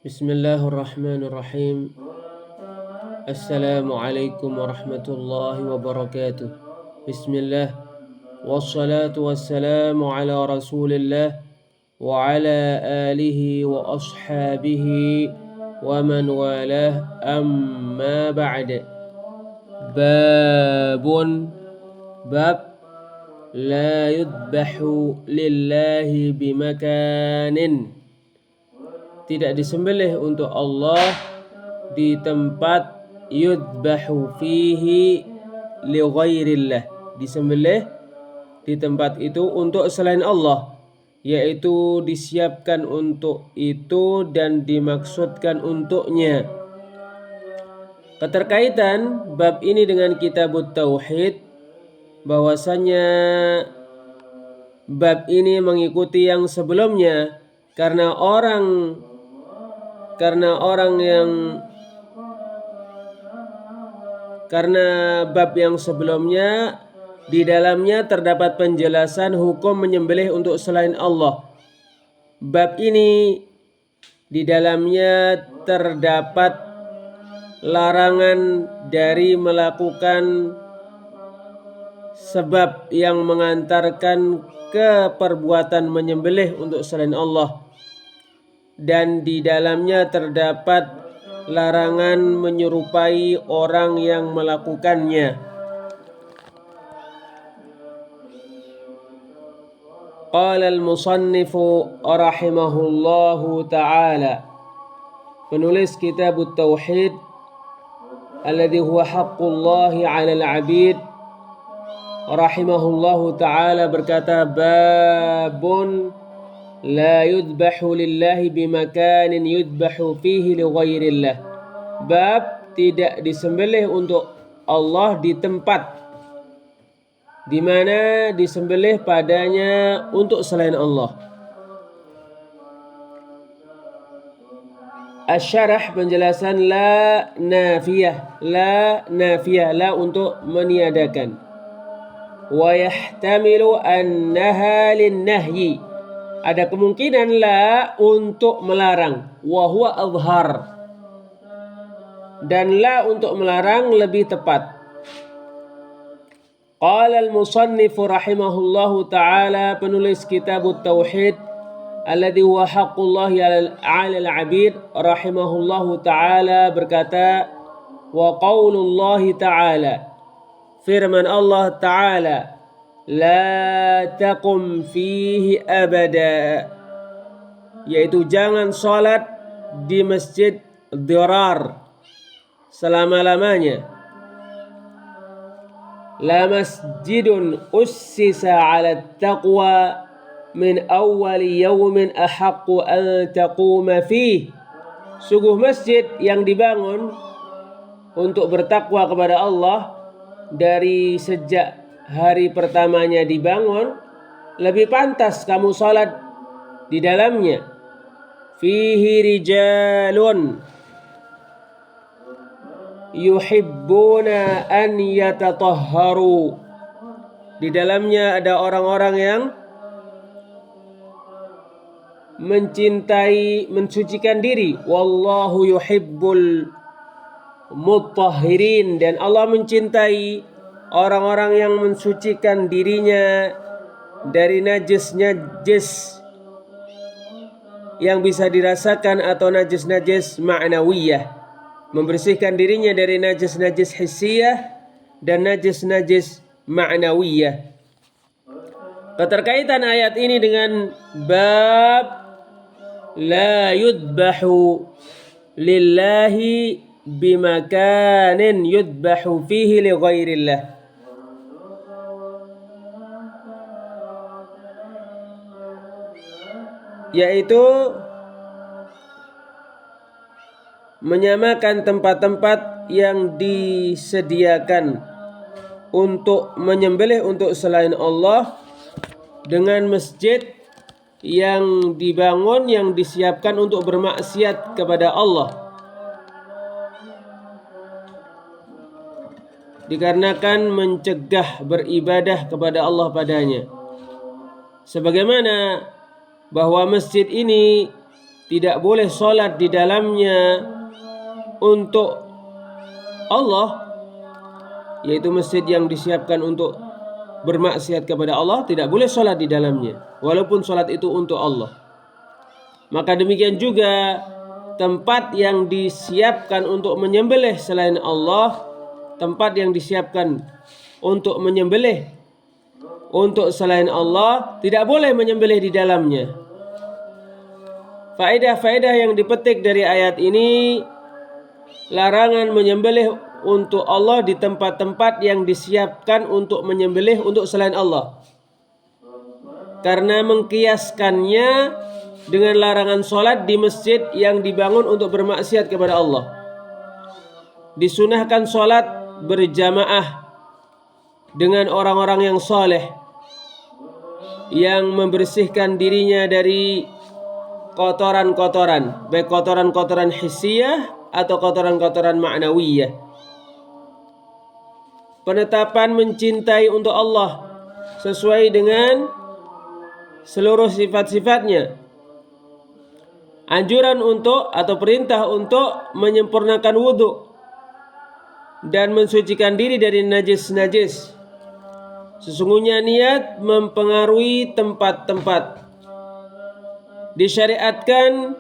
Bismillahirrahmanirrahim. Assalamualaikum warahmatullahi wabarakatuh. Bismillah. Wassalatu wassalamu ala rasulillah wa ala alihi wa ashabihi wa man walah, amma ba'd. Babun, bab, la yudbahu lillahi bimakanin, tidak disembelih untuk Allah di tempat yudbahu fihi li ghairillah, disembelih di tempat itu untuk selain Allah, yaitu disiapkan untuk itu dan dimaksudkan untuknya. Keterkaitan bab ini dengan kitabut tauhid, bahwasanya bab ini mengikuti yang sebelumnya karena bab yang sebelumnya di dalamnya terdapat penjelasan hukum menyembelih untuk selain Allah. Bab ini di dalamnya terdapat larangan dari melakukan sebab yang mengantarkan ke perbuatan menyembelih untuk selain Allah, dan di dalamnya terdapat larangan menyerupai orang yang melakukannya. Qala al-musannifu rahimahullahu ta'ala, penulis kitabut tauhid alladhi huwa haqqullahi 'alal 'abid, rahimahullahu ta'ala berkata, babun la yudbahu lillahi bimakanin yudbahu fihi li ghairillah. Bab, tidak disembelih untuk Allah di tempat di mana disembelih padanya untuk selain Allah. Asy-syarah, penjelasan, la nafiyah, la untuk meniadakan. Wa yahtamilu annaha linnahyi, ada kemungkinan la untuk melarang, wa huwa azhar, dan la untuk melarang lebih tepat. Qala al-musannifu rahimahullahu ta'ala, penulis kitabut tauhid alladhi huwa haqqullahi 'alal 'abid, rahimahullahu ta'ala berkata, wa qaulullahi ta'ala, firman Allah ta'ala, la taqum fihi abada, yaitu jangan salat di masjid Dirar selama-lamanya. La masjidun ussisa 'ala taqwa min awwali yawmin ahaqqu an taquma fihi, sungguh masjid yang dibangun untuk bertakwa kepada Allah dari sejak hari pertamanya dibangun, lebih pantas kamu salat di dalamnya. Fihi rijalun yuhibbuna an yatatahharu, di dalamnya ada orang-orang yang mensucikan diri. Wallahu yuhibbul mutahhirin, dan Allah mencintai orang-orang yang mensucikan dirinya dari najis-najis yang bisa dirasakan atau najis-najis ma'nawiyah, membersihkan dirinya dari najis-najis hissiyah dan najis-najis ma'nawiyah. Keterkaitan ayat ini dengan bab la yudbahu lillahi bimakanin yudbahu fihi li ghairillah, yaitu menyamakan tempat-tempat yang disediakan untuk menyembelih untuk selain Allah dengan masjid yang dibangun, yang disiapkan untuk bermaksiat kepada Allah, dikarenakan mencegah beribadah kepada Allah padanya. Sebagaimana bahwa masjid ini tidak boleh sholat di dalamnya untuk Allah, yaitu masjid yang disiapkan untuk bermaksiat kepada Allah, tidak boleh sholat di dalamnya walaupun sholat itu untuk Allah. Maka demikian juga tempat yang disiapkan untuk menyembelih selain Allah, tempat yang disiapkan untuk menyembelih untuk selain Allah, tidak boleh menyembelih di dalamnya. Faedah-faedah yang dipetik dari ayat ini: larangan menyembelih untuk Allah di tempat-tempat yang disiapkan untuk menyembelih untuk selain Allah, karena mengkiaskannya dengan larangan sholat di masjid yang dibangun untuk bermaksiat kepada Allah. Disunahkan sholat berjamaah dengan orang-orang yang soleh, yang membersihkan dirinya dari kotoran-kotoran, baik kotoran-kotoran hissiyah atau kotoran-kotoran ma'nawiyah. Penetapan mencintai untuk Allah sesuai dengan seluruh sifat-sifatnya. Anjuran untuk atau perintah untuk menyempurnakan wudhu dan mensucikan diri dari najis-najis. Sesungguhnya niat mempengaruhi tempat-tempat. Disyariatkan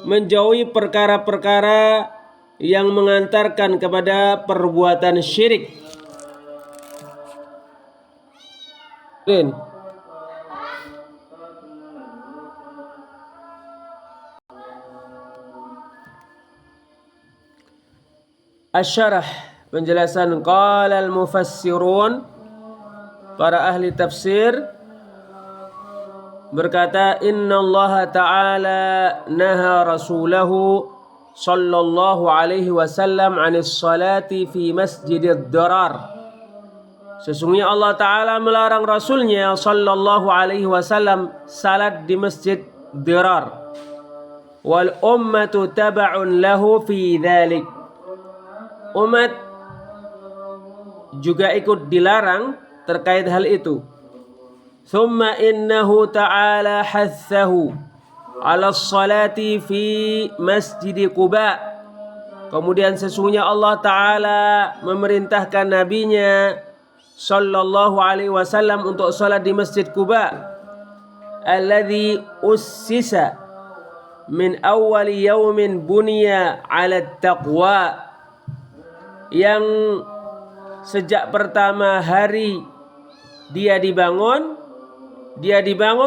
menjauhi perkara-perkara yang mengantarkan kepada perbuatan syirik. Asy-syarah, penjelasan. Qala al-mufassirun, para ahli tafsir berkata, Inna Allah Ta'ala naha rasulahu sallallahu alaihi wasallam anis salati fi masjidid darar. Sesungguhnya Allah Ta'ala melarang Rasulnya sallallahu alaihi wasallam salat di masjid dirar. Wal ummatu taba'un lahu fi dhalik. Umat juga ikut dilarang terkait hal itu. Thumma innahu ta'ala hathahu ala salati fi masjid Quba. Kemudian sesungguhnya Allah Ta'ala memerintahkan nabinya sallallahu alaihi wasallam untuk salat di masjid Quba, alladhi ussisa min awwali yaumin bunya ala taqwa, yang sejak pertama hari dia dibangun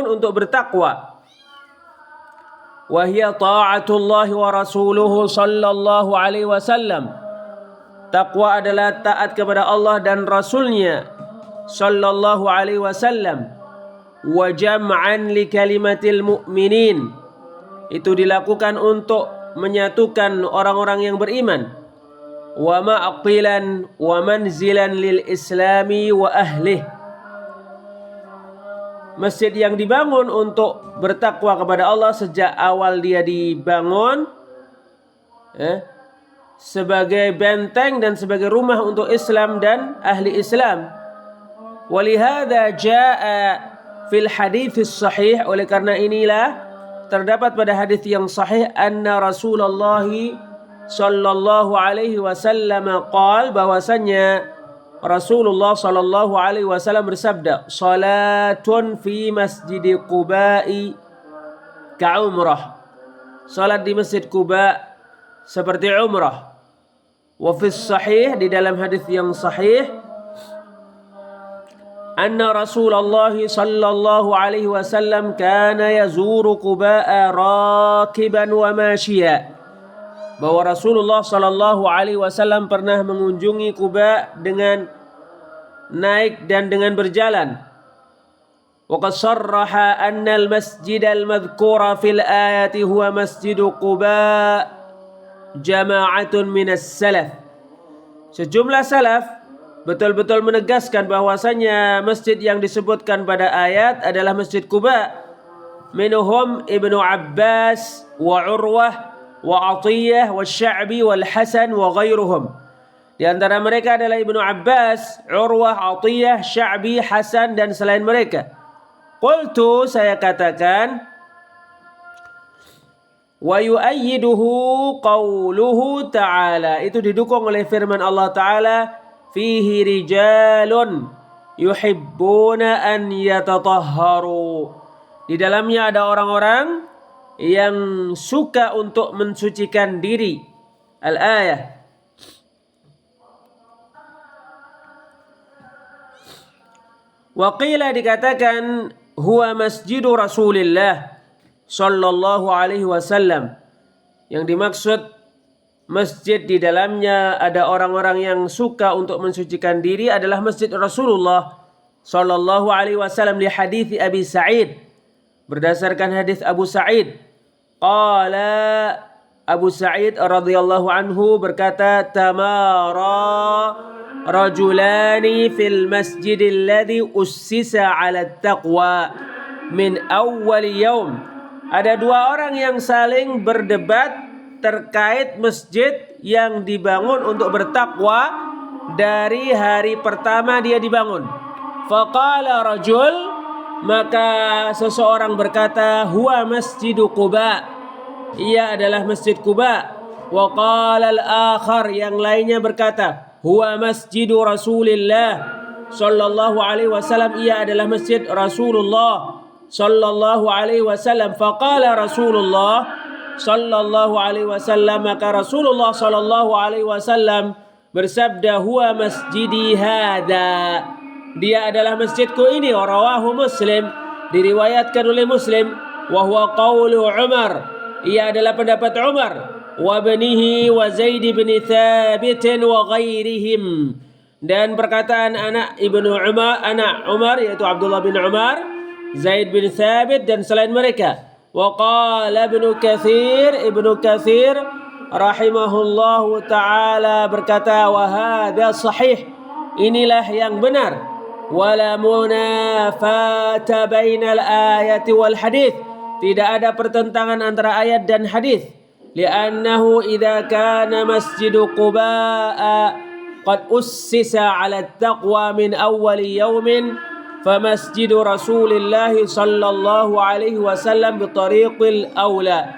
untuk bertakwa. Wa hiya ta'atullah wa rasuluhu sallallahu alaihi wasallam. Takwa adalah taat kepada Allah dan Rasulnya sallallahu alaihi wasallam. Wa jam'an li kalimatil mu'minin. Itu dilakukan untuk menyatukan orang-orang yang beriman. Wa ma'qilan wa manzilan lil islami wa ahlih. Masjid yang dibangun untuk bertakwa kepada Allah sejak awal dia dibangun sebagai benteng dan sebagai rumah untuk Islam dan ahli Islam. Walihada jaa fil hadits sahih, oleh karena inilah terdapat pada hadis yang sahih, anna Rasulullah sallallahu alaihi wasallam qala, bahwasanya Rasulullah sallallahu alaihi wasallam bersabda, salatun fi masjid Quba'i ka umrah. Salat di masjid Quba seperti umrah. Wa fi sahih, di dalam hadis yang sahih, anna Rasulullah sallallahu alaihi wasallam kana yazuru Quba'a rakiban wa mashiya, bahwa Rasulullah sallallahu alaihi wasallam pernah mengunjungi Quba dengan naik dan dengan berjalan. Wa qad sarraha anna al-masjid al-madhkura fil ayati huwa masjid Quba jama'atun minas salaf. Sejumlah salaf betul-betul menegaskan bahwasanya masjid yang disebutkan pada ayat adalah masjid Quba. Minhum Ibnu Abbas wa Urwah wa Atiyah wa Sya'bi wal Hasan wa ghairuhum. Di antara mereka adalah Ibnu Abbas, Urwah, Atiyah, Sya'bi, Hasan dan selain mereka. Qultu, saya katakan, Wa yu'ayyiduhu qawluhu ta'ala. Itu didukung oleh firman Allah Ta'ala, fihi rijalun yuhibbuna an yatatahharu. Di dalamnya ada orang-orang yang suka untuk mensucikan diri. Al-ayah. Wa qila, dikatakan, huwa masjidu Rasulillah sallallahu alaihi wasallam. Yang dimaksud masjid di dalamnya ada orang-orang yang suka untuk mensucikan diri adalah masjid Rasulullah sallallahu alaihi wasallam, li hadits Abi Sa'id. Berdasarkan hadis Abu Sa'id, qala Abu Sa'id radhiyallahu anhu berkata, tamara rajulani fil masjidil ladzi ussisa 'ala taqwa min awwal yaum. Ada dua orang yang saling berdebat terkait masjid yang dibangun untuk bertakwa dari hari pertama dia dibangun. Faqala rajul, maka seseorang berkata, huwa masjidu Quba, ia adalah masjid Quba. Wa qala al-akhar, yang lainnya berkata, huwa masjidu Rasulillah sallallahu alaihi wasallam, ia adalah masjid Rasulullah sallallahu alaihi wasallam. Faqala Rasulullah sallallahu alaihi wasallam, maka Rasulullah sallallahu alaihi wasallam bersabda, huwa masjidi hadza, dia adalah masjidku ini. Rawahu Muslim, diriwayatkan oleh Muslim. Wa huwa qaulu Umar, ia adalah pendapat Umar, wa banihi wa Zaid bin Thabit wa ghairihim, dan perkataan anak Umar yaitu Abdullah bin Umar, Zaid bin Thabit dan selain mereka. Wa qala Ibnu Katsir rahimahullahu taala berkata, wa hadza sahih, inilah yang benar. Wala munafata bainal ayati wal hadis, tidak ada pertentangan antara ayat dan hadis. Li'annahu idza kana masjidu Quba qad ussisa 'ala taqwa min awwal yaumin, famasjidu Rasulillah sallallahu alaihi wasallam bi tariqil aula.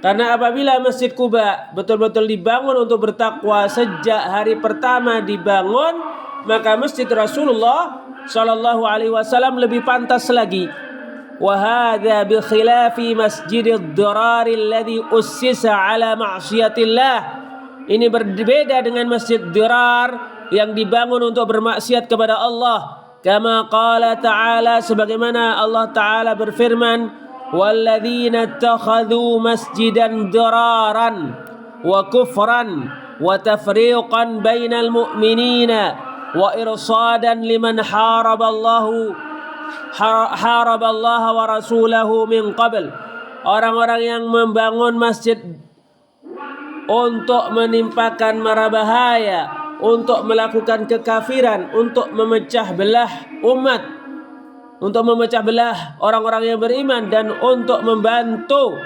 Karena apabila Masjid Quba betul-betul dibangun untuk bertakwa sejak hari pertama dibangun, maka Masjid Rasulullah sallallahu alaihi wasallam lebih pantas lagi. Wa hadza bi khilafi Masjidid Dirar alladhi ussisa ala ma'siyatillah. Ini berbeda dengan Masjid Dirar yang dibangun untuk bermaksiat kepada Allah. Kama qala ta'ala, sebagaimana Allah Ta'ala berfirman, walladzina ittakhadhu masjidan diraran wa kufran wa tafriqan bainal mu'minina wa irsadan liman haraba Allah wa rasulahu min qabl. Orang-orang yang membangun masjid untuk menimpakan mara bahaya, untuk melakukan kekafiran, untuk memecah belah umat, untuk memecah belah orang-orang yang beriman, dan untuk membantu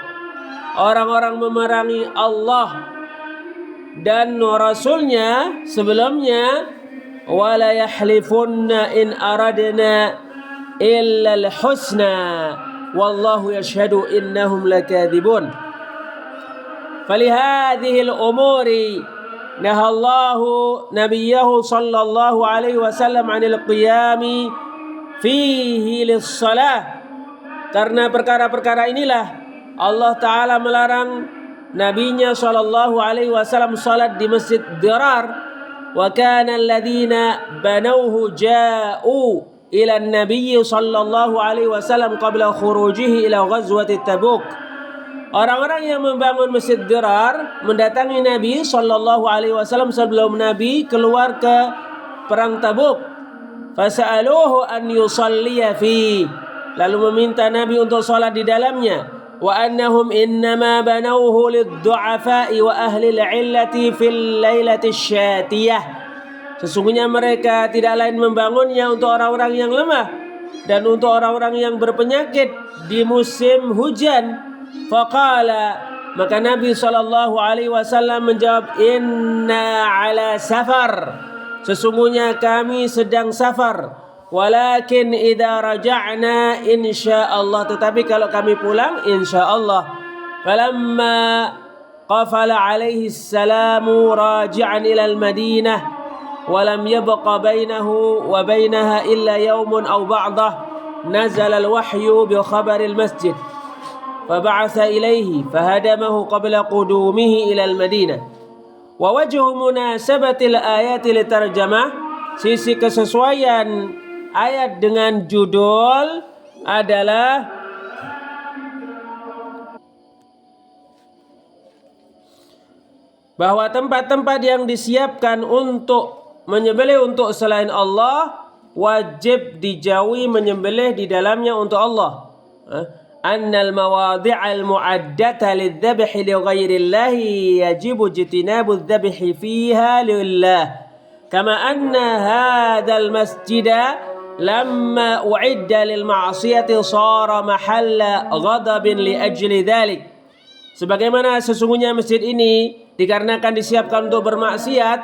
orang-orang memerangi Allah dan Rasulnya sebelumnya. Wala yahlifunna in aradna illa al-husna wallahu yashhadu innahum lakadzibun. Falihadhihi al-umuri nahallahu nabiyahu sallallahu alaihi wasallam 'anil qiyami fihi lis-salah. Karena perkara-perkara inilah Allah Ta'ala melarang nabinya sallallahu alaihi wasallam salat di Masjid Dirar. Wa kana alladhina banawhu ja'u ila an-nabiy sallallahu alaihi wasallam qabla khurujihi ila ghazwati Tabuk. Orang-orang yang membangun Masjid Dirar mendatangi Nabi sallallahu alaihi wasallam sebelum Nabi keluar ke perang Tabuk. Fasa'aluhu an yusalliya fi, lalu meminta Nabi untuk salat di dalamnya. Wa annahum innama banawhu lid-du'afa'i wa ahli al-'illati fil lailati syatiyah. Sesungguhnya mereka tidak lain membangunnya untuk orang-orang yang lemah dan untuk orang-orang yang berpenyakit di musim hujan. Faqala, maka Nabi sallallahu alaihi wasallam menjawab, inna ala safar, sesungguhnya kami sedang safar. Walakin idza raja'na insyaallah, tetapi kalau kami pulang insyaallah. falamma qafala alaihi salamu raji'an ila al-Madinah wa lam yabqa bainahu wa bainaha illa yawmun aw ba'dah nazala al-wahyu bi khabari al-masjid fab'atha ilayhi fahadamahu qabla qudumihi ila al-Madinah. Wa wajhu munasabatil ayati litarjamah, sisi kesesuaian ayat dengan judul adalah bahwa tempat-tempat yang disiapkan untuk menyembelih untuk selain Allah wajib dijauhi menyembelih di dalamnya untuk Allah. Annal mawadhi'al mu'addata lidh-dhabhi li ghairillahi yajibu ijtinabu adh-dhabhi fiha lillah. Kama anna hadzal masjida lamma u'idda lil ma'siyati sara mahalla ghadabin li ajli dhalik. Sebagaimana sesungguhnya masjid ini dikarenakan disiapkan untuk bermaksiat,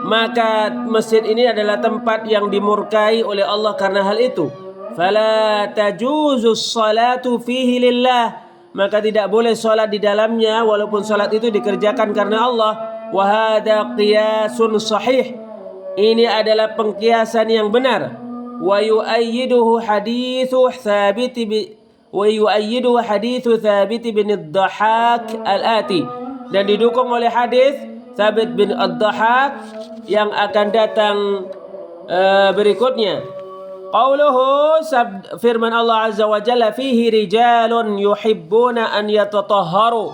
maka masjid ini adalah tempat yang dimurkai oleh Allah karena hal itu. Fala tajuzu sholatu fihi lillah, maka tidak boleh salat di dalamnya walaupun salat itu dikerjakan karena Allah. Wa hadza qiyasun sahih, ini adalah pengkiasan yang benar. Wa yu'ayyiduhu haditsu Thabit bin Ad-Dhahhak al-ati, dan didukung oleh hadis Thabit bin Ad-Dhahhak yang akan datang berikutnya. Qauluhu, firman Allah Azza wa Jalla, fihi rijalun yuhibbuna an yatatahharu,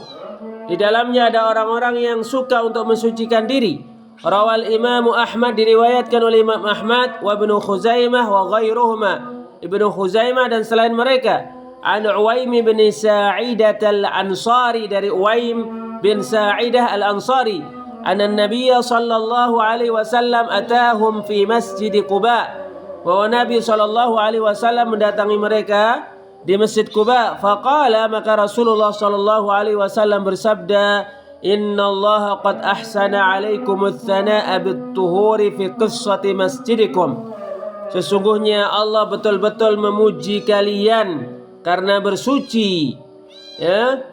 di dalamnya ada orang-orang yang suka untuk mensucikan diri. Rawal Imam Ahmad, diriwayatkan oleh Imam Ahmad, wa Ibnu Khuzaimah wa ghairuhuma, Ibnu Khuzaimah dan selain mereka, an Uwaim bin Sa'idah al-Ansari, dari Uwaim bin Sa'idah al-Ansari, anna Nabiya sallallahu alaihi wasallam atahum fi Masjid Quba, bahwa Nabi sallallahu alaihi wasallam mendatangi mereka di Masjid Quba. Faqala, maka Rasulullah sallallahu alaihi wasallam bersabda, innallaha qad ahsana alaikumus tsanaa bit-tuhuri fi qissati masjidikum, sesungguhnya Allah betul-betul memuji kalian karena bersuci,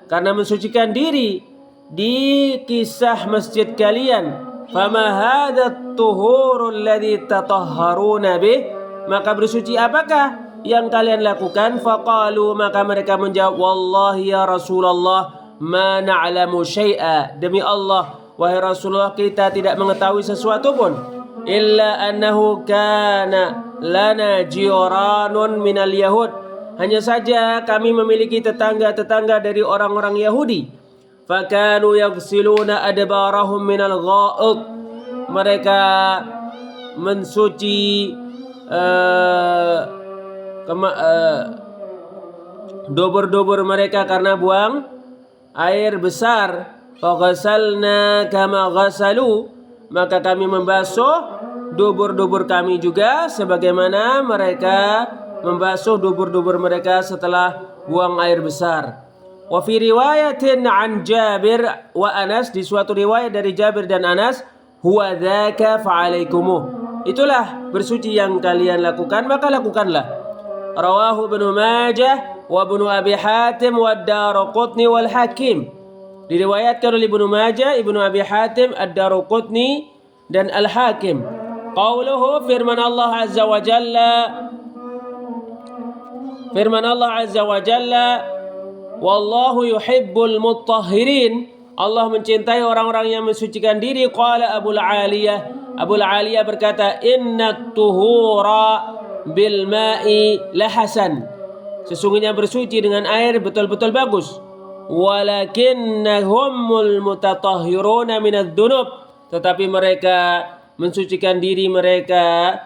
karena mensucikan diri di kisah masjid kalian. Fama hadha tuhurul ladzi tatahharuna bih, maka bersuci apakah yang kalian lakukan? Faqalu, maka mereka menjawab, wallahi ya Rasulullah ma na'lamu syai'a, demi Allah wahai Rasulullah kita tidak mengetahui sesuatu pun, illa annahu kana lana jiranun minal yahud, hanya saja kami memiliki tetangga-tetangga dari orang-orang Yahudi. Fakanu yaghsiluna adbarahum minal gha'id, mereka mensuci dobor-dobor mereka karena buang air besar. Faghasalna kama ghasalu, maka kami membasuh dobor-dobor kami juga sebagaimana mereka membasuh dubur-dubur mereka setelah buang air besar. Wa fi riwayatin an Jabir wa Anas, di suatu riwayat dari Jabir dan Anas, huwa dzaka fa'alaikumuh, itulah bersuci yang kalian lakukan, maka lakukanlah. Rawahu Ibnu Majah wa Ibnu Abi Hatim wa Ad-Darqutni wal Hakim, diriwayatkan oleh Ibnu Majah, Ibnu Abi Hatim, Ad-Darqutni dan Al-Hakim. Qauluhu, firman Allah Azza wa Jalla, firman Allah Azza wa Jalla, wallahu yuhibbul mutahhirin, Allah mencintai orang-orang yang mensucikan diri. Qala Abul Aliyah berkata, inna tuhura bil ma'i lahasan, sesungguhnya bersuci dengan air betul-betul bagus. Walakinnahumul mutatahhiruna minadz dzunub, tetapi mereka mensucikan diri mereka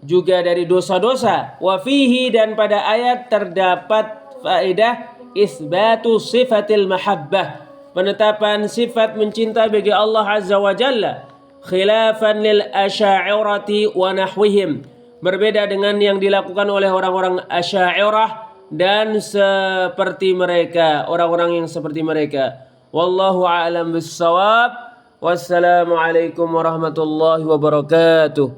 juga dari dosa-dosa. Wa fihi, dan pada ayat terdapat faedah isbatu sifatil mahabbah, penetapan sifat mencintai bagi Allah Azza wa Jalla. Khilafan lil asy'ariyati wa nahwihim, berbeda dengan yang dilakukan oleh orang-orang Asy'ariyah dan seperti mereka, orang-orang yang seperti mereka. Wallahu a'lam bis-shawab. Wassalamu alaikum warahmatullahi wabarakatuh.